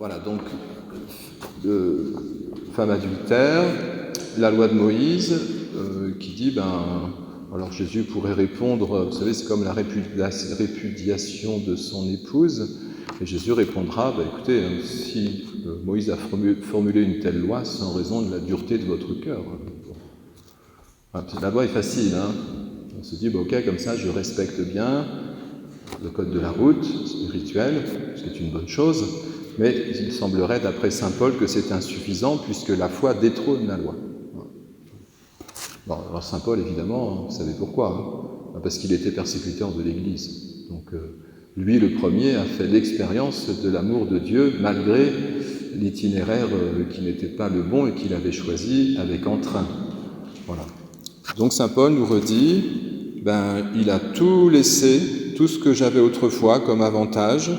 Voilà, donc, femme adultère, la loi de Moïse qui dit, alors Jésus pourrait répondre, vous savez, c'est comme la répudiation de son épouse, et Jésus répondra, écoutez, si Moïse a formulé une telle loi, c'est en raison de la dureté de votre cœur. La loi est facile, hein. On se dit, ok, comme ça je respecte bien le code de la route spirituelle, ce qui est une bonne chose, mais il semblerait, d'après saint Paul, que c'est insuffisant puisque la foi détrône la loi. Bon, alors saint Paul, évidemment, vous savez pourquoi, hein, parce qu'il était persécuteur de l'Église. Donc, lui, le premier, a fait l'expérience de l'amour de Dieu malgré l'itinéraire qui n'était pas le bon et qu'il avait choisi avec entrain. Voilà. Donc saint Paul nous redit, il a tout laissé, tout ce que j'avais autrefois comme avantage,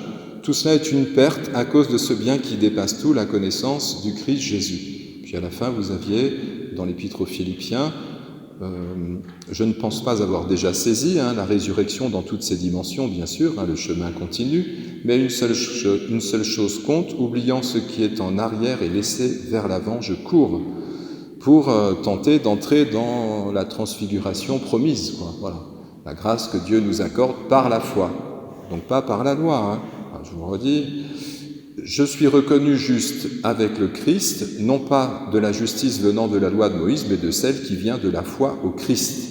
tout cela est une perte à cause de ce bien qui dépasse tout, la connaissance du Christ Jésus. Puis à la fin, vous aviez, dans l'Épître aux Philippiens, je ne pense pas avoir déjà saisi la résurrection dans toutes ses dimensions, bien sûr, le chemin continue, mais une seule chose compte, oubliant ce qui est en arrière et laissé vers l'avant, je cours pour tenter d'entrer dans la transfiguration promise, Voilà. La grâce que Dieu nous accorde par la foi, donc pas par la loi. Je vous redis, je suis reconnu juste avec le Christ, non pas de la justice venant de la loi de Moïse, mais de celle qui vient de la foi au Christ.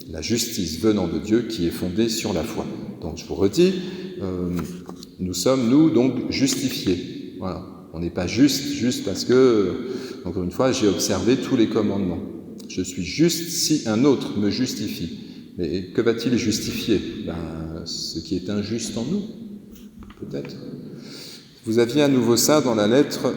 La justice venant de Dieu qui est fondée sur la foi. Donc je vous redis, nous sommes, nous, donc justifiés. Voilà. On n'est pas juste parce que, encore une fois, j'ai observé tous les commandements. Je suis juste si un autre me justifie. Mais que va-t-il justifier ? Ce qui est injuste en nous, peut-être. Vous aviez à nouveau ça dans la lettre,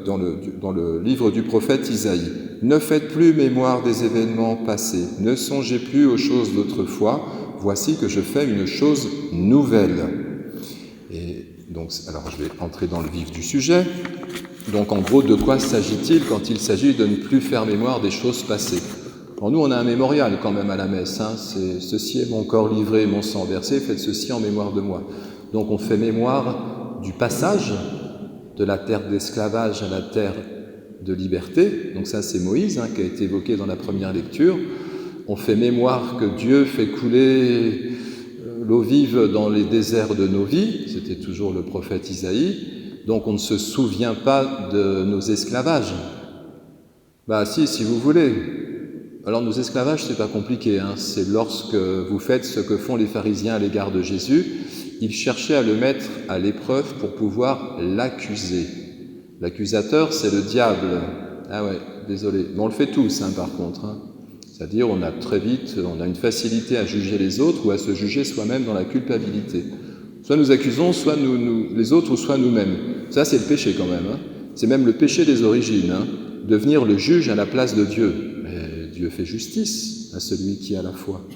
dans le livre du prophète Isaïe. « Ne faites plus mémoire des événements passés, ne songez plus aux choses d'autrefois, voici que je fais une chose nouvelle. » Et donc, alors je vais entrer dans le vif du sujet. Donc en gros, de quoi s'agit-il quand il s'agit de ne plus faire mémoire des choses passées ? Bon, nous, on a un mémorial quand même à la messe. C'est « Ceci est mon corps livré, mon sang versé, faites ceci en mémoire de moi ». Donc on fait mémoire du passage de la terre d'esclavage à la terre de liberté. Donc ça, c'est Moïse qui a été évoqué dans la première lecture. On fait mémoire que Dieu fait couler l'eau vive dans les déserts de nos vies. C'était toujours le prophète Isaïe. Donc on ne se souvient pas de nos esclavages. Si vous voulez. Alors nos esclavages, c'est pas compliqué. C'est lorsque vous faites ce que font les pharisiens à l'égard de Jésus. Ils cherchaient à le mettre à l'épreuve pour pouvoir l'accuser. L'accusateur, c'est le diable. Ah ouais, désolé. Mais on le fait tous, par contre. C'est-à-dire, on a une facilité à juger les autres ou à se juger soi-même dans la culpabilité. Soit nous accusons, soit les autres, ou soit nous-mêmes. Ça, c'est le péché quand même. C'est même le péché des origines. Devenir le juge à la place de Dieu. Mais Dieu fait justice à celui qui a la foi.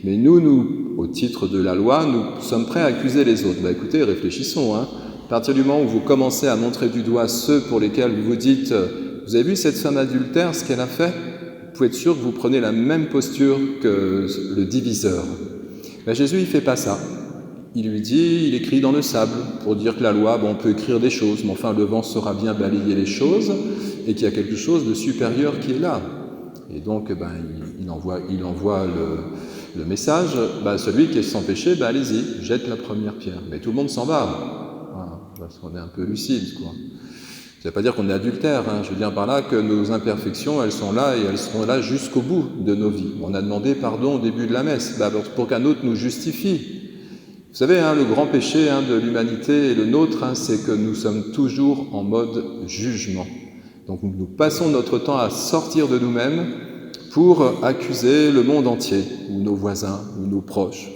Mais nous, au titre de la loi, nous sommes prêts à accuser les autres. Écoutez, réfléchissons. À partir du moment où vous commencez à montrer du doigt ceux pour lesquels vous vous dites « Vous avez vu cette femme adultère, ce qu'elle a fait ?» Vous pouvez être sûr que vous prenez la même posture que le diviseur. Jésus, il ne fait pas ça. Il lui dit, il écrit dans le sable pour dire que la loi, on peut écrire des choses, mais enfin le vent saura bien balayer les choses et qu'il y a quelque chose de supérieur qui est là. Et donc, il envoie le message, celui qui est sans péché, allez-y, jette la première pierre. Mais tout le monde s'en va. Voilà, parce qu'on est un peu lucide, Ça ne veut pas dire qu'on est adultère, Je veux dire par là que nos imperfections, elles sont là et elles seront là jusqu'au bout de nos vies. On a demandé pardon au début de la messe, pour qu'un autre nous justifie. Vous savez, le grand péché de l'humanité et le nôtre, c'est que nous sommes toujours en mode jugement. Donc nous passons notre temps à sortir de nous-mêmes pour accuser le monde entier, ou nos voisins, ou nos proches.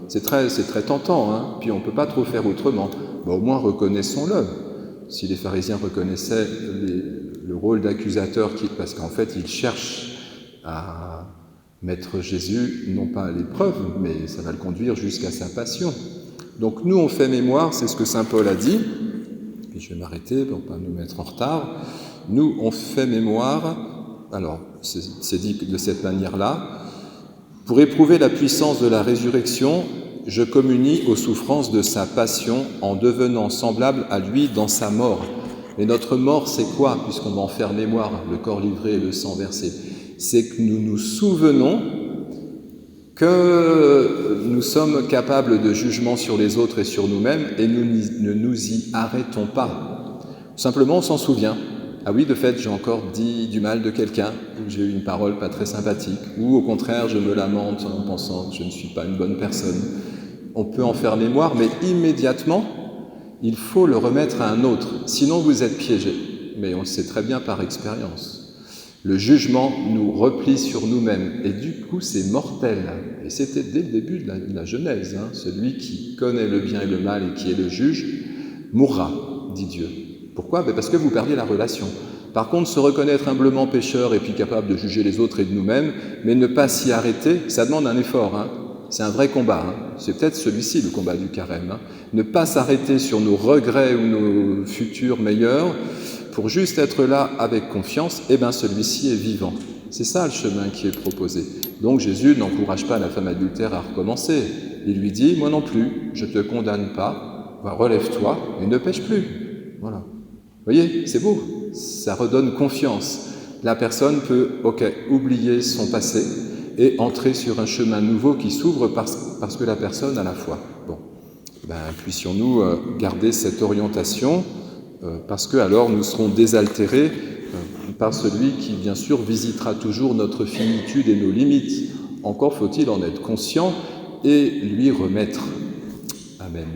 C'est très tentant, puis on ne peut pas trop faire autrement. Au moins reconnaissons-le. Si les pharisiens reconnaissaient le rôle d'accusateur, parce qu'en fait ils cherchent à mettre Jésus, non pas à l'épreuve, mais ça va le conduire jusqu'à sa passion. Donc nous on fait mémoire, c'est ce que saint Paul a dit, puis je vais m'arrêter pour ne pas nous mettre en retard. Nous on fait mémoire, alors c'est dit de cette manière-là, pour éprouver la puissance de la résurrection je communie aux souffrances de sa passion en devenant semblable à lui dans sa mort. Mais notre mort, c'est quoi, puisqu'on va en faire mémoire, le corps livré et le sang versé? C'est que nous nous souvenons que nous sommes capables de jugement sur les autres et sur nous-mêmes et nous ne nous y arrêtons pas. Simplement, on s'en souvient. Ah oui, de fait, j'ai encore dit du mal de quelqu'un, ou j'ai eu une parole pas très sympathique, ou au contraire, je me lamente en pensant que je ne suis pas une bonne personne. On peut en faire mémoire, mais immédiatement, il faut le remettre à un autre, sinon vous êtes piégé. Mais on le sait très bien par expérience. Le jugement nous replie sur nous-mêmes, et du coup c'est mortel. Et c'était dès le début de la Genèse. Celui qui connaît le bien et le mal et qui est le juge mourra, dit Dieu. Pourquoi? Parce que vous perdiez la relation. Par contre, se reconnaître humblement pécheur et puis capable de juger les autres et de nous-mêmes, mais ne pas s'y arrêter, ça demande un effort. C'est un vrai combat. C'est peut-être celui-ci, le combat du carême. Ne pas s'arrêter sur nos regrets ou nos futurs meilleurs, pour juste être là avec confiance, celui-ci est vivant. C'est ça le chemin qui est proposé. Donc Jésus n'encourage pas la femme adultère à recommencer. Il lui dit, moi non plus, je ne te condamne pas, relève-toi et ne pêche plus. Voilà. Vous voyez, c'est beau, ça redonne confiance. La personne peut, oublier son passé et entrer sur un chemin nouveau qui s'ouvre parce que la personne a la foi. Bon, puissions-nous garder cette orientation parce que alors nous serons désaltérés par celui qui, bien sûr, visitera toujours notre finitude et nos limites. Encore faut-il en être conscient et lui remettre. Amen.